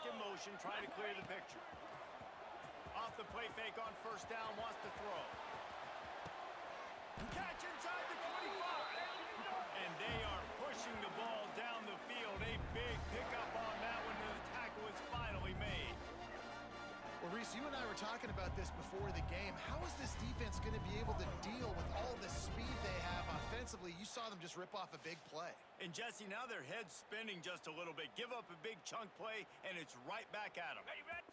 in motion, trying to clear the picture. Off the play fake on first down, wants to throw. Catch inside the 25. And they are pushing the ball down the field. A big pickup on that one, and the tackle is finally made. Well, Reese, you and I were talking about this before the game. How is this defense going to be able to deal with all the speed they have offensively? You saw them just rip off a big play. And, Jesse, now their head's spinning just a little bit. Give up a big chunk play, and it's right back at them. Ready, ready.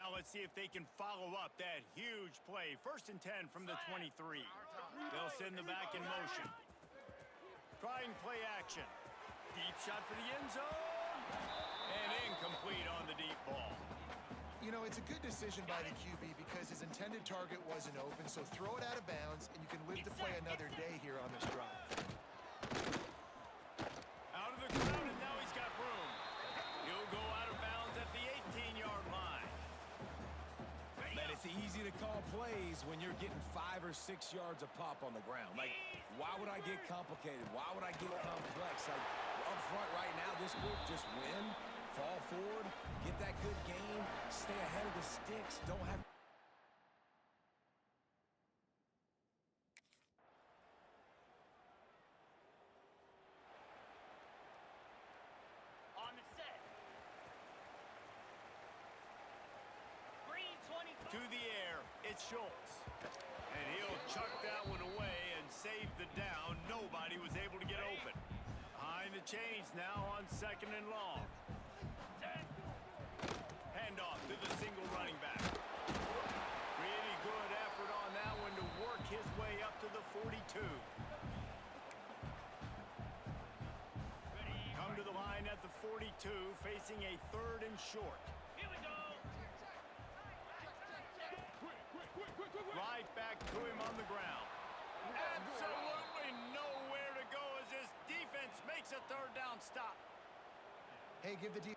Now let's see if they can follow up that huge play. 1st and 10 from the 23. They'll send the back in motion. Trying play action. Deep shot for the end zone. And incomplete on the deep ball. You know, it's a good decision by the QB because his intended target wasn't open, so throw it out of bounds, and you can live to play another day here on this drive. Out of the crowd, and now he's got room. He'll go out of bounds at the 18-yard line. Man, it's easy to call plays when you're getting 5 or 6 yards a pop on the ground. Like, why would I get complicated? Why would I get complex? Like, up front right now, this group just win, fall forward, get that good game, stay ahead of the sticks, don't have... On the set. Green 20. To the air, it's Schultz. And he'll chuck that one away and save the down. Nobody was able to get open. Behind the chains now on 2nd and long. Handoff to the single running back. Really good effort on that one to work his way up to the 42. Come to the line at the 42, facing a 3rd and short. Here we go. Right back to him on the ground. Absolutely nowhere to go as this defense makes a 3rd down stop. Hey, give the defense.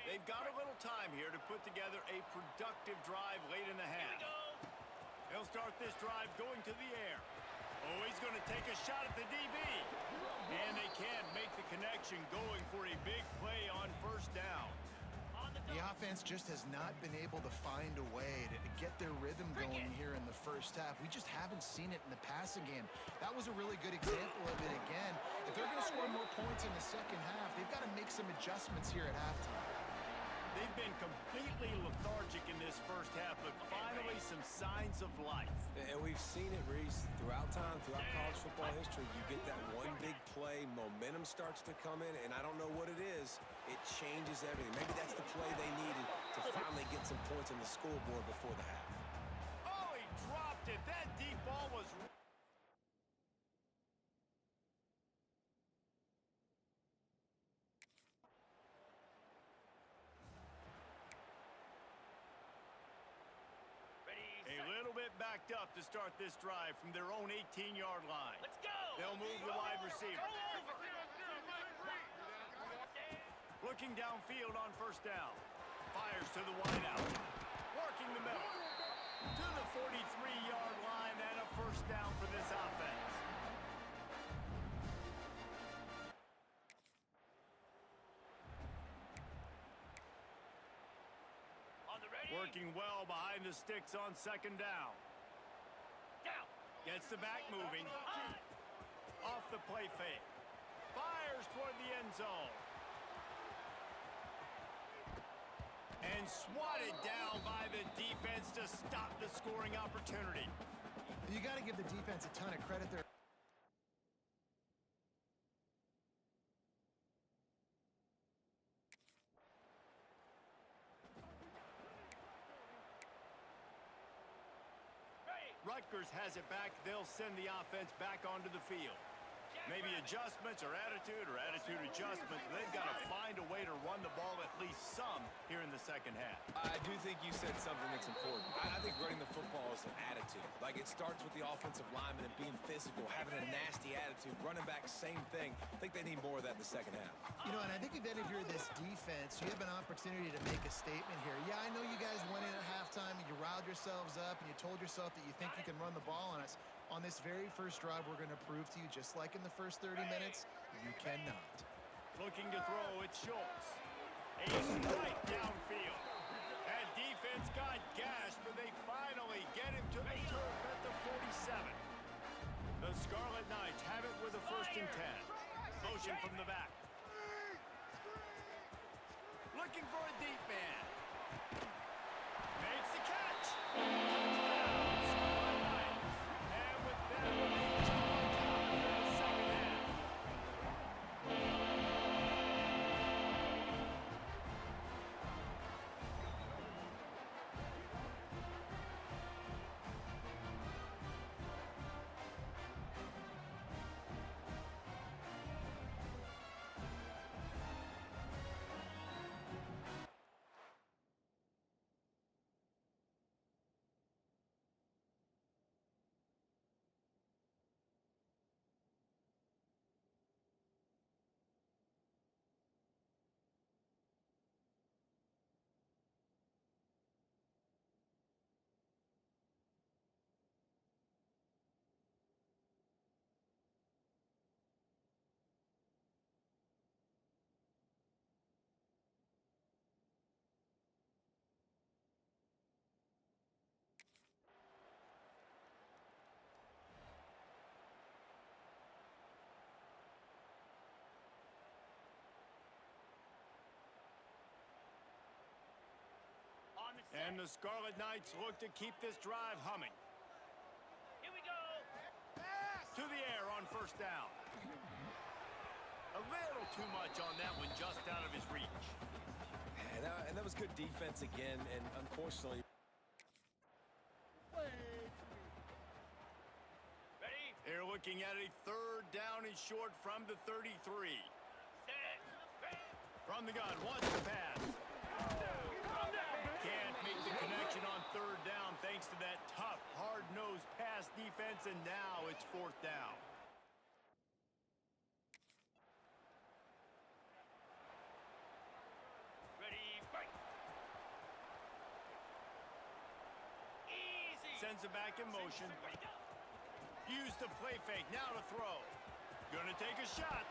They've got a little time here to put together a productive drive late in the half. They'll start this drive going to the air. Oh, he's going to take a shot at the DB. And they can't make the connection, going for a big play on first down. The offense just has not been able to find a way to get their rhythm going here in the first half. We just haven't seen it in the passing game. That was a really good example of it again. If they're going to score more points in the second half, they've got to make some adjustments here at halftime. They've been completely lethargic in this first half, but finally some signs of life. And we've seen it, Reese, throughout time, throughout college football history. You get that one big play, momentum starts to come in, and I don't know what it is. It changes everything. Maybe that's the play they needed to finally get some points on the scoreboard before the half. Oh, he dropped it. That deep ball was... A little bit backed up to start this drive from their own 18-yard line. Let's go. They'll move the wide receiver. Looking downfield on first down. Fires to the wideout. Working the middle. To the 43-yard line and a first down for this offense. Working well behind the sticks on second down. Gets the back moving. Off the play fake. Fires toward the end zone. And swatted down by the defense to stop the scoring opportunity. You got to give the defense a ton of credit there. Rutgers has it back. They'll send the offense back onto the field. Maybe adjustments or attitude adjustments. They've got to find a way to run the ball at least some here in the second half. I do think you said something that's important. I think running the football is an attitude. Like, it starts with the offensive lineman and being physical, having a nasty attitude. Running back, same thing. I think they need more of that in the second half. You know, and I think then if you're this defense, you have an opportunity to make a statement here. Yeah, I know you guys went in at halftime and you riled yourselves up and you told yourself that you think you can run the ball on us. On this very first drive, we're going to prove to you, just like in the first 30 minutes, you cannot. Looking to throw, it's Schultz. A strike downfield. That defense got gashed, but they finally get him to the turf at the 47. The Scarlet Knights have it with a 1st and 10. Motion from the back. Looking for a deep man. Makes the catch. Touchdown, Scarlet Knights. And with that, they jump on top in the second half. And the Scarlet Knights look to keep this drive humming. Here we go. To the air on first down. A little too much on that one, just out of his reach. And that was good defense again, and unfortunately... Ready? They're looking at a 3rd down and short from the 33. Set. Ready. From the gun, wants to pass. Can't make the connection on 3rd down thanks to that tough, hard-nosed pass defense, and now it's 4th down. Ready, fight. Easy. Sends it back in motion. Ready, go. Use the play fake, now to throw. Gonna take a shot.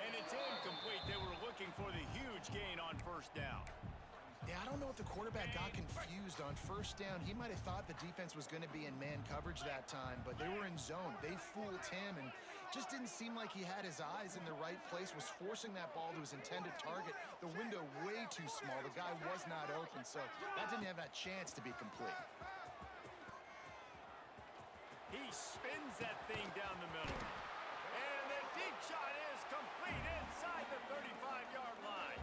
And it's incomplete. They were looking for the huge gain on first down. Yeah, I don't know if the quarterback got confused on first down. He might have thought the defense was going to be in man coverage that time, but they were in zone. They fooled him and just didn't seem like he had his eyes in the right place, was forcing that ball to his intended target. The window way too small. The guy was not open, so that didn't have that chance to be complete. He spins that thing down the middle. And the deep shot is complete inside the 35-yard line.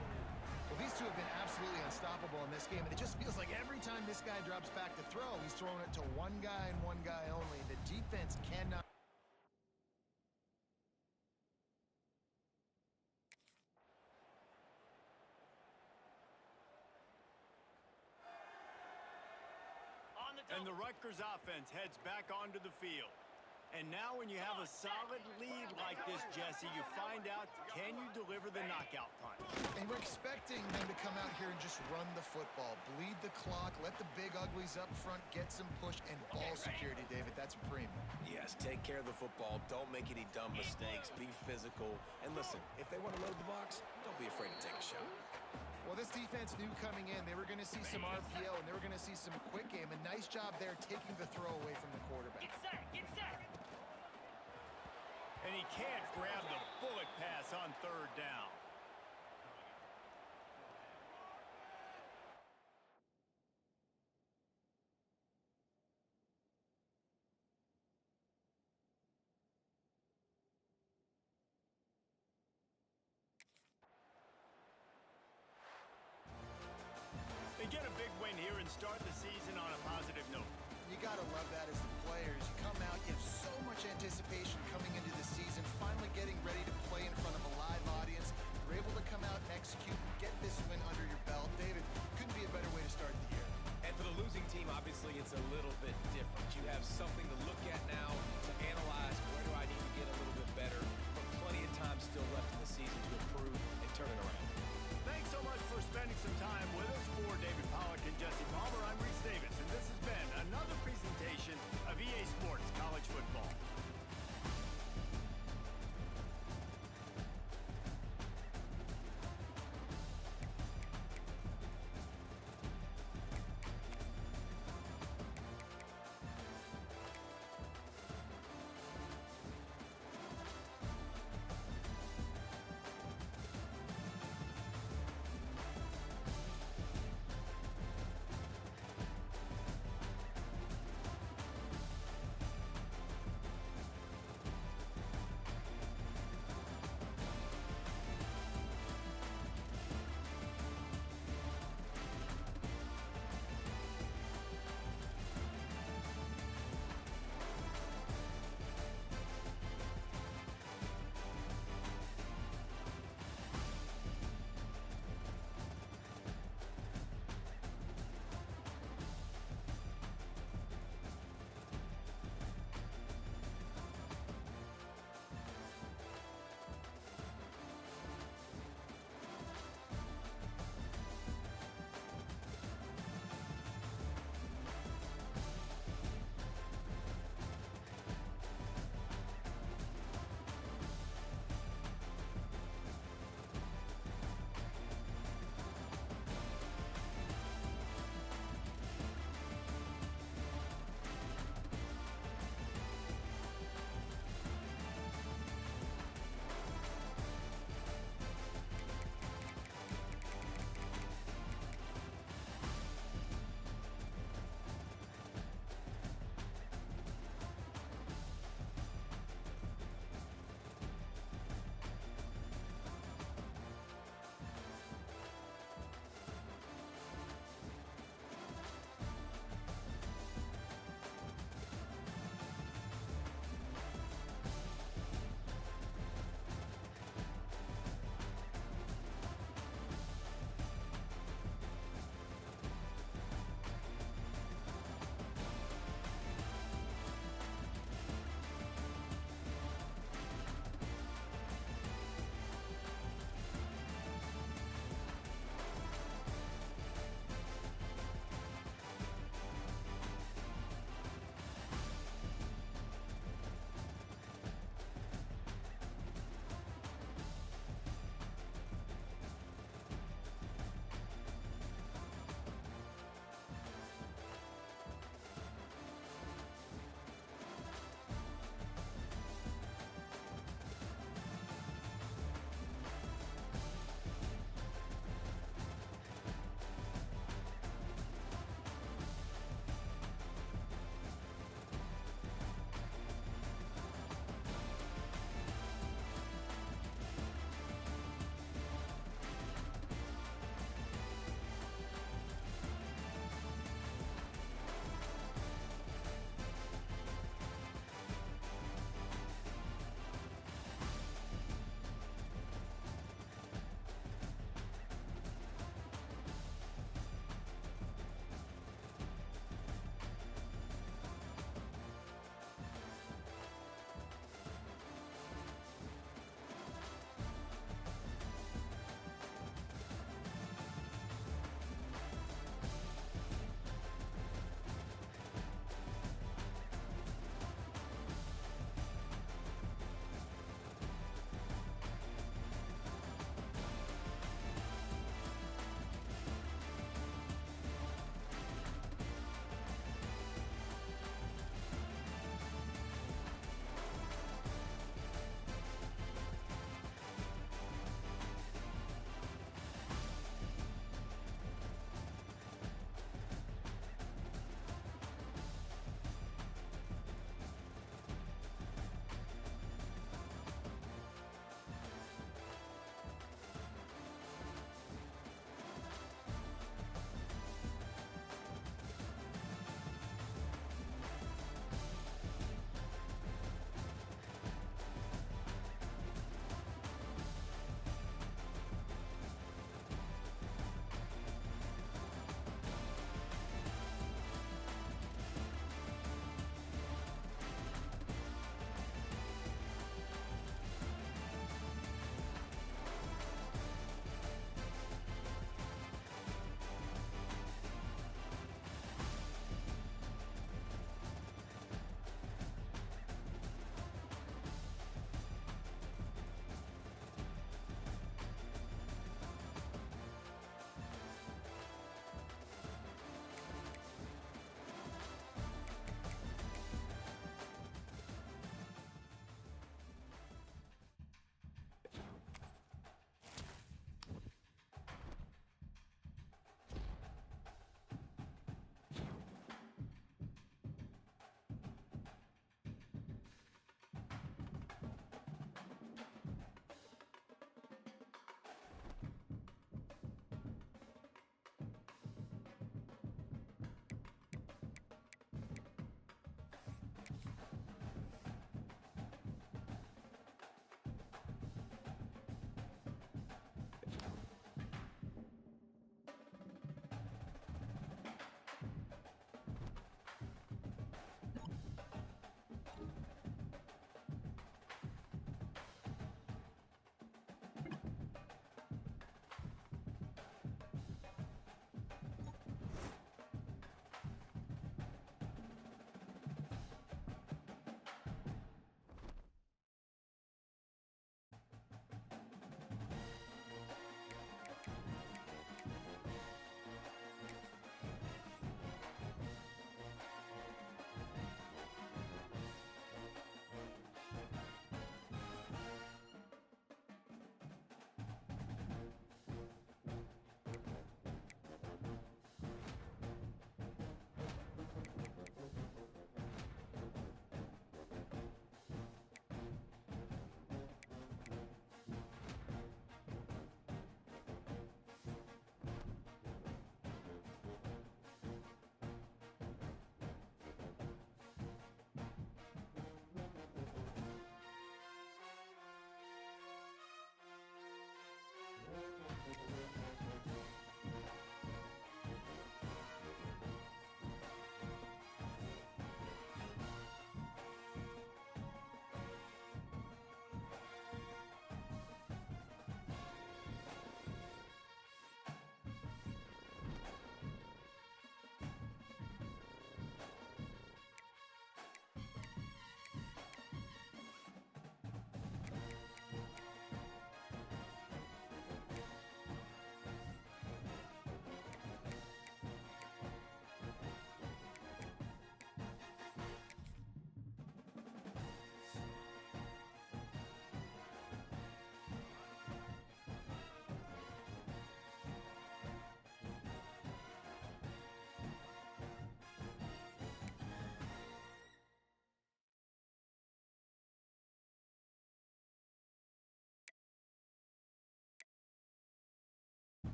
Well, these two have been absolutely unstoppable in this game, and it just feels like every time this guy drops back to throw, he's throwing it to one guy and one guy only. The defense cannot. On the And the double. Rutgers offense heads back onto the field. And now when you have a solid lead like this, Jesse, you find out, can you deliver the knockout punch? And we're expecting them to come out here and just run the football, bleed the clock, let the big uglies up front get some push, and ball security, David. That's a premium. Yes, take care of the football. Don't make any dumb mistakes. Be physical. And listen, if they want to load the box, don't be afraid to take a shot. Well, this defense knew coming in they were going to see some RPO, and they were going to see some quick game. A nice job there taking the throw away from the quarterback. Get set. Get set. And he can't grab the bullet pass on third down. They get a big win here and start the season on a positive note. You got to love that as the players. You come out, you have so much anticipation coming into the season, finally getting ready to play in front of a live audience. You're able to come out and execute, get this win under your belt. David, couldn't be a better way to start the year. And for the losing team, obviously, it's a little bit different. You have something to look at now, to analyze where do I need to get a little bit better, but plenty of time still left in the season to improve and turn it around. Thanks so much for spending some time with us. For David Pollack and Jesse Palmer, I'm Reese Davis, and this has been another presentation of EA Sports College Football.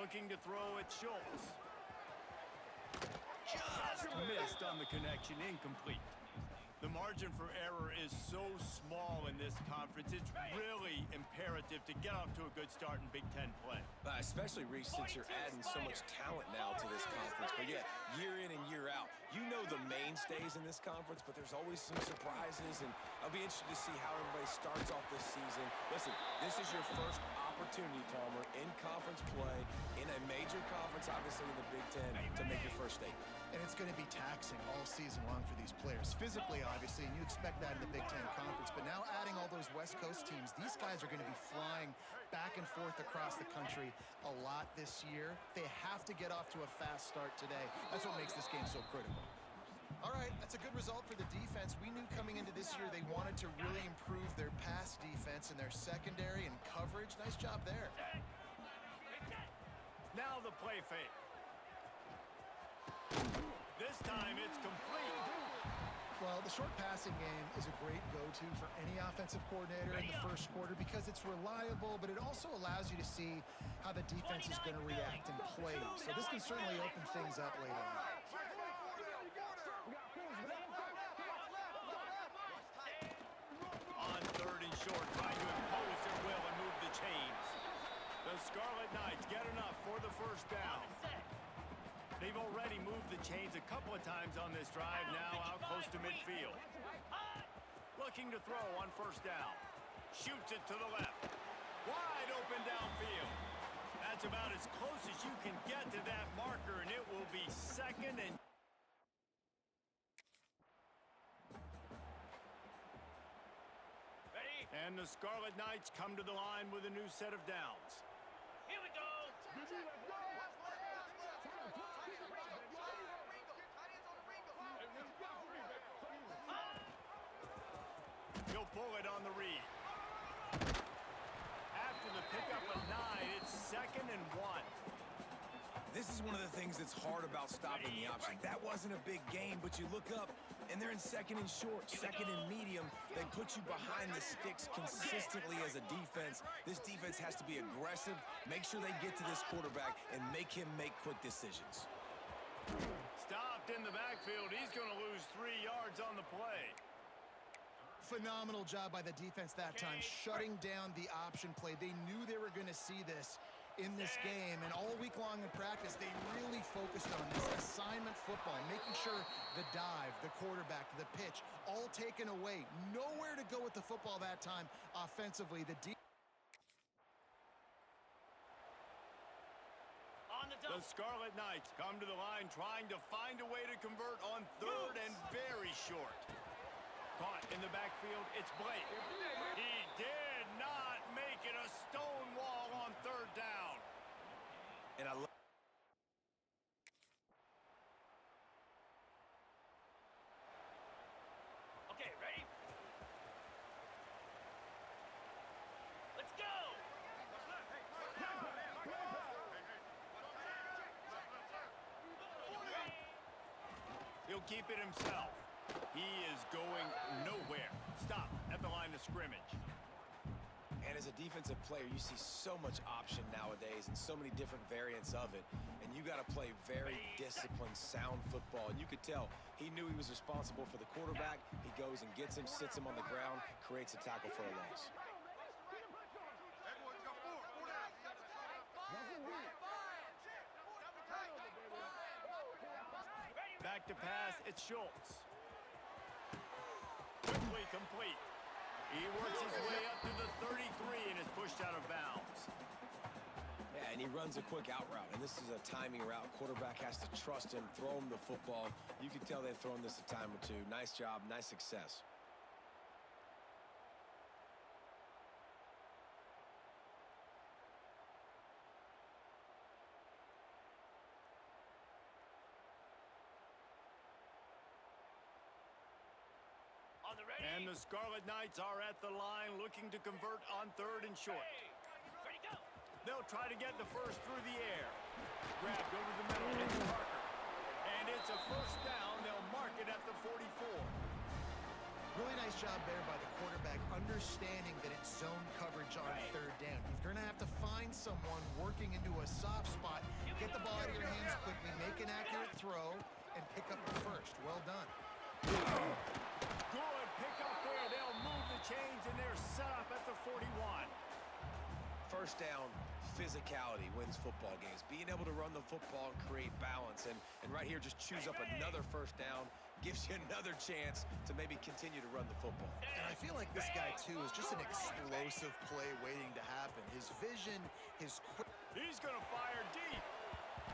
Looking to throw at Schultz. Just missed on the connection, incomplete. The margin for error is so small in this conference. It's really imperative to get off to a good start in Big Ten play. Especially, Reese, since you're adding so much talent now to this conference. But yeah, year in and year out, you know the mainstays in this conference, but there's always some surprises, and I'll be interested to see how everybody starts off this season. Listen, this is your first opportunity, Palmer, in conference play, in a major conference, obviously in the Big Ten, to make your first statement. And it's going to be taxing all season long for these players. Physically, obviously, and you expect that in the Big Ten Conference. But now adding all those West Coast teams, these guys are going to be flying back and forth across the country a lot this year. They have to get off to a fast start today. That's what makes this game so critical. All right, that's a good result for the defense. We knew coming into this year they wanted to really improve their pass defense and their secondary and coverage. Nice job there. Now the play fake. This time it's complete. Well, the short passing game is a great go-to for any offensive coordinator in the first quarter because it's reliable, but it also allows you to see how the defense is going to react and play. So this can certainly open things up later on. On third and short, trying to impose their will and move the chains. The Scarlet Knights get enough for the first down. They've already moved the chains a couple of times on this drive, now out close to midfield. Looking to throw on first down. Shoots it to the left. Wide open downfield. That's about as close as you can get to that marker, and it will be second and... Ready? And the Scarlet Knights come to the line with a new set of downs. Here we go. He'll pull it on the read. After the pickup of 9, it's 2nd and 1. This is one of the things that's hard about stopping the option. That wasn't a big game, but you look up, and they're in 2nd and short, 2nd and medium. They put you behind the sticks consistently as a defense. This defense has to be aggressive, make sure they get to this quarterback, and make him make quick decisions. Stopped in the backfield. He's going to lose 3 yards on the play. Phenomenal job by the defense that time, shutting down the option play. They knew they were going to see this in this game, and all week long in practice, they really focused on this assignment football, making sure the dive, the quarterback, the pitch, all taken away. Nowhere to go with the football that time offensively. The Scarlet Knights come to the line trying to find a way to convert on third and very short. Caught in the backfield, it's Blake. He did not make it a stone wall on third down. And I love... Okay, ready? Let's go! He'll keep it himself. He is going nowhere. Stop at the line of scrimmage. And as a defensive player, you see so much option nowadays and so many different variants of it. And you got to play very disciplined, sound football. And you could tell he knew he was responsible for the quarterback. He goes and gets him, sits him on the ground, creates a tackle for a loss. Back to pass, it's Schultz. Quickly complete. He works his way up to the 33 and is pushed out of bounds. Yeah, and he runs a quick out route, and this is a timing route. Quarterback has to trust him, throw him the football. You can tell they've thrown this a time or two. Nice job, nice success. On the ready? And the Scarlet Knights are at the line looking to convert on third and short. Hey, ready, go! They'll try to get the first through the air. Grabbed over the middle, it's Parker. And it's a first down. They'll mark it at the 44. Really nice job there by the quarterback, understanding that it's zone coverage on third down. You're going to have to find someone working into a soft spot, get the ball out of your hands quickly, make an accurate throw, and pick up the first. Well done. Good pick up there. They'll move the chains, and they're set up at the 41. First down, physicality wins football games. Being able to run the football and create balance. And right here, just choose up another first down. Gives you another chance to maybe continue to run the football. And I feel like this guy, too, is just an explosive play waiting to happen. His vision, his quick... He's going to fire deep.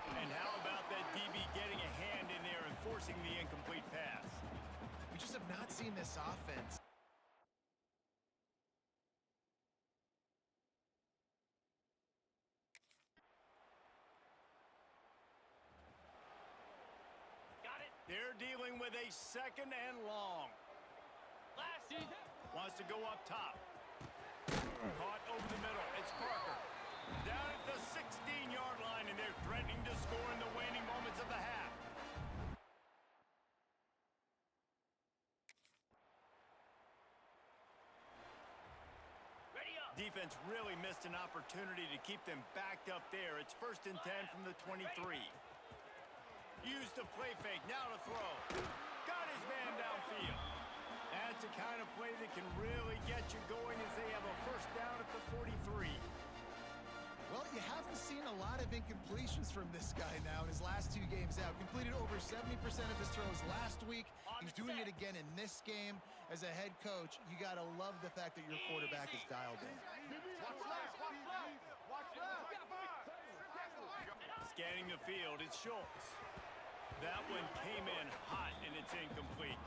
And how about that DB getting a hand in there and forcing the incomplete pass? We just have not seen this offense. They're dealing with a second and long. Wants to go up top. Caught over the middle. It's Parker. Down at the 16-yard line, and they're threatening to score in the waning moments of the half. Defense really missed an opportunity to keep them backed up there. It's 1st and 10 from the 23. Use the play fake, now to throw. Got his man downfield. That's the kind of play that can really get you going as they have a first down at the 43. Well, you haven't seen a lot of incompletions from this guy now in his last 2 games out. Completed over 70% of his throws last week. He's doing it again in this game. As a head coach, you got to love the fact that your quarterback is dialed in. Scanning the field, it's Schultz. That one came in hot, and it's incomplete.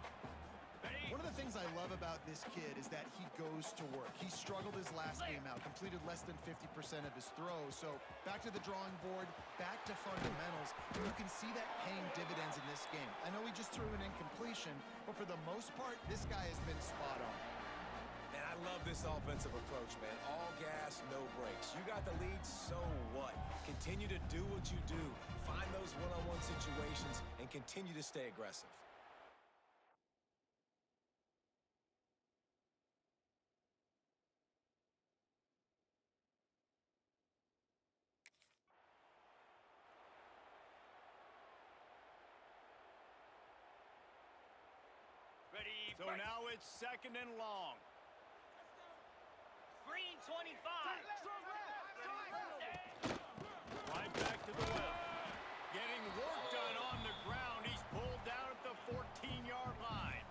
One of the things I love about this kid is that he goes to work. He struggled his last game out, completed less than 50% of his throws. So back to the drawing board, back to fundamentals. And you can see that paying dividends in this game. I know he just threw an incompletion, but for the most part, this guy has been spot on. And I love this offensive approach, man. All gas, no brakes. You got the lead, so what? Continue to do what you do. Find those one-on-one situations and continue to stay aggressive. So now it's 2nd and long. Green 25. Right back to the left. Getting work done on the ground. He's pulled down at the 14-yard line.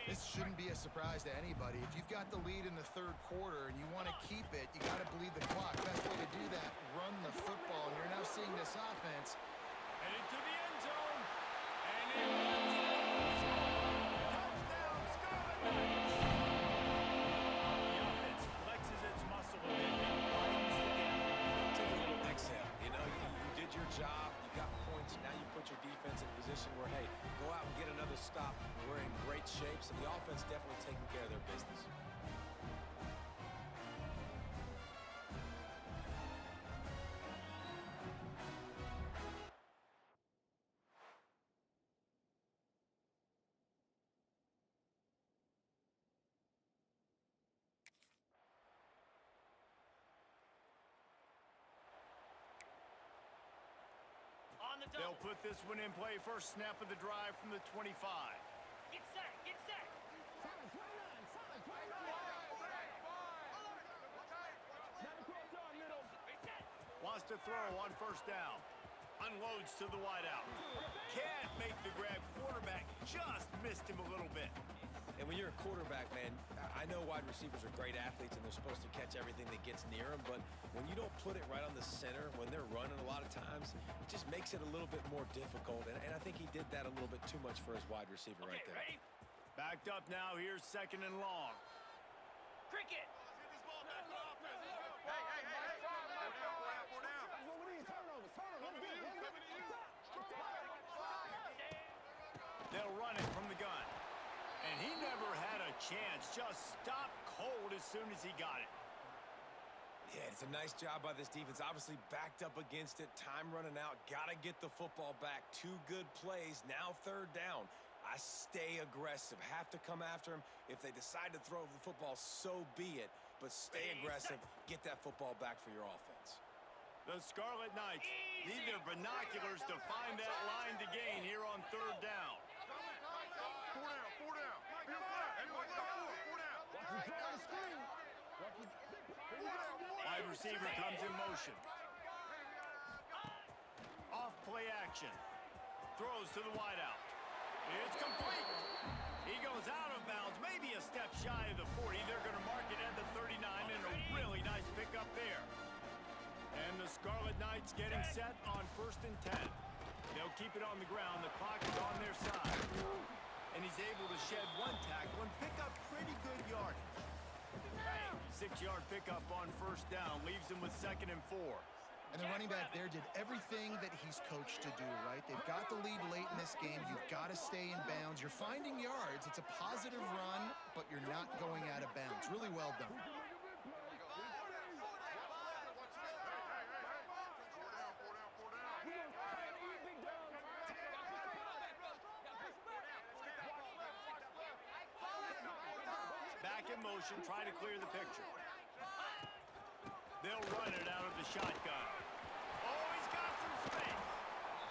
This shouldn't be a surprise to anybody. If you've got the lead in the 3rd quarter and you want to keep it, you got to bleed the clock. Best way to do that, run the football. And you're now seeing this offense. And into the end zone. And in. Job, you got points, now you put your defense in a position where, hey, go out and get another stop. We're in great shape, so the offense definitely taking care of their business. They'll put this one in play. First snap of the drive from the 25. Get set, get set. Wants to throw on first down. Unloads to the wideout. Can't make the grab. Quarterback just missed him a little bit. And when you're a quarterback, man, I know wide receivers are great athletes and they're supposed to catch everything that gets near them, but when you don't put it right on the center, when they're running a lot of times, it just makes it a little bit more difficult. And I think he did that a little bit too much for his wide receiver right there. Ready? Backed up now. Here's 2nd and long. Cricket. They'll run it from the gun. And he never had a chance. Just stopped cold as soon as he got it. Yeah, it's a nice job by this defense. Obviously backed up against it. Time running out. Got to get the football back. 2 good plays. Now 3rd down. I stay aggressive. Have to come after him. If they decide to throw the football, so be it. But stay aggressive. Get that football back for your offense. The Scarlet Knights need their binoculars to find that line to gain here on third down. Wide receiver comes in motion. Off play action. Throws to the wideout. It's complete. He goes out of bounds, maybe a step shy of the 40. They're going to mark it at the 39, and a really nice pickup there. And the Scarlet Knights getting set on 1st and 10. They'll keep it on the ground. The clock is on their side. And he's able to shed one tackle and pick up pretty good yardage. 6-yard pickup on 1st down leaves him with 2nd and 4. And the running back there did everything that he's coached to do, right? They've got the lead late in this game. You've got to stay in bounds. You're finding yards. It's a positive run, but you're not going out of bounds. Really well done. Back in motion, try to clear the picture. They'll run it out of the shotgun. Oh, he's got some space.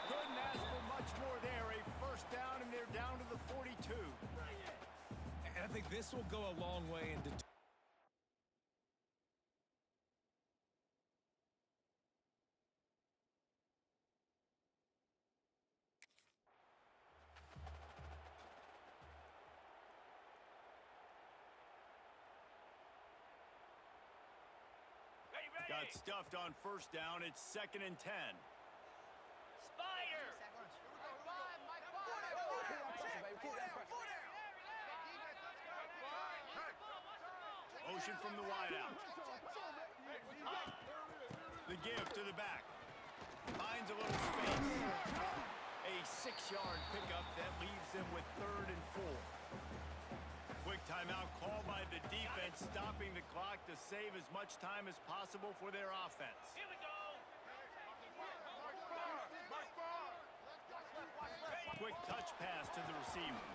Couldn't ask for much more there. A 1st down, and they're down to the 42. And I think this will go a long way in Got stuffed on 1st down. It's 2nd and 10. Spider. Motion from the wideout. The give to the back. Finds a little space. A 6-yard pickup that leaves them with 3rd and 4. Quick timeout called by the defense, stopping the clock to save as much time as possible for their offense. Here we go. Quick touch pass to the receiver.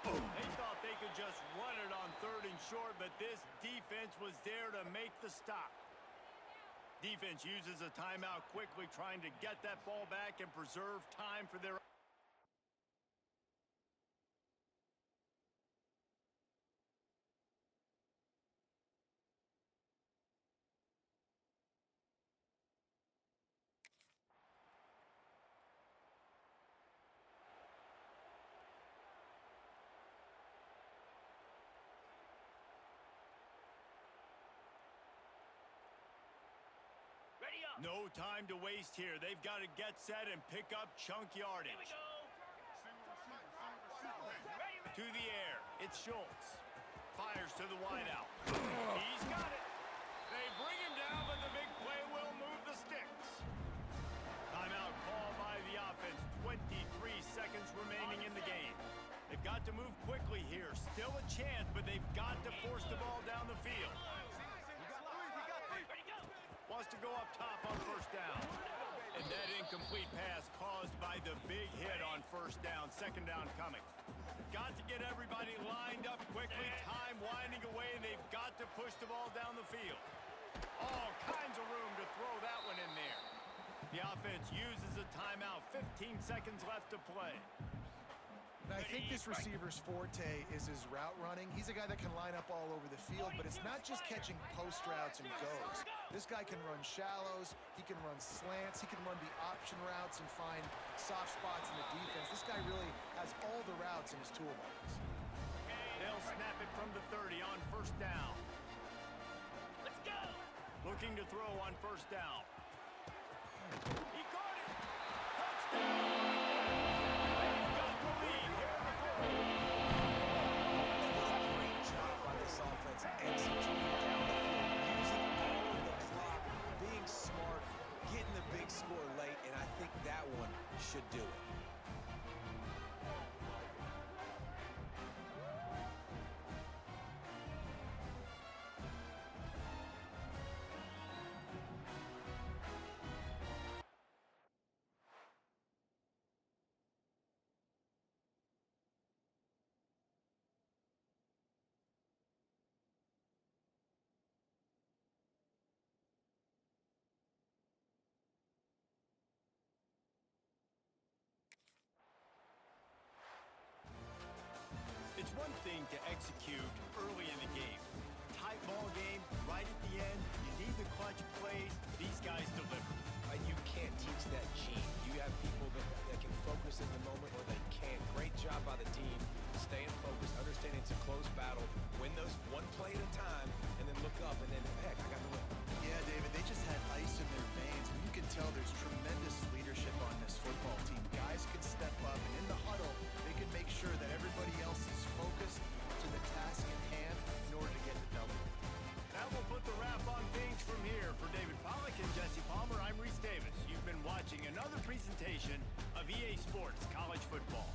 They thought they could just run it on 3rd and short, but this defense was there to make the stop. Defense uses a timeout quickly, trying to get that ball back and preserve time for their Ready up. no time to waste here. They've got to get set and pick up chunk Here we yardage. go. To the air, it's Schultz. Fires to the wideout. He's got it. They bring him down, but the big play will move the sticks. Timeout called by the offense. 23 seconds remaining in the game. They've got to move quickly here. Still a chance, but they've got to force the ball down the field. Ready, go. Wants to go up top on 1st down. And that incomplete pass caused by the big hit on 1st down. 2nd down coming. Got to get everybody lined up quickly. Time winding away, and they've got to push the ball down the field. All kinds of room to throw that one in there. The offense uses a timeout. 15 seconds left to play. And I think this receiver's forte is his route running. He's a guy that can line up all over the field, but it's not just catching post routes and goes. This guy can run shallows, he can run slants, he can run the option routes and find soft spots in the defense. This guy really has all the routes in his toolbox. They'll snap it from the 30 on 1st down. Let's go. Looking to throw on 1st down. He caught it! Touchdown! They've got the lead here in the 4th. Great job by this offense executing down the field, using all of the clock, being smart, getting the big score late, and I think that one should do it. thing to execute early in the game. Tight ball game, right at the end. You need the clutch plays. These guys deliver. You can't teach that gene. You have people that can focus in the moment or they can't. Great job by the team, staying focused, understanding it's a close battle, win those one play at a time, and then look up and then, heck, I got the win. Yeah, David, they just had ice in their veins, and you can tell there's tremendous leadership on this football team. Guys can step up, and in the huddle, they can make sure that everybody else is focused to the task at hand in order to get the W. That will put the wrap on things from here. For David Pollack and Jesse Palmer, I'm Reese Davis. You've been watching another presentation of EA Sports College Football.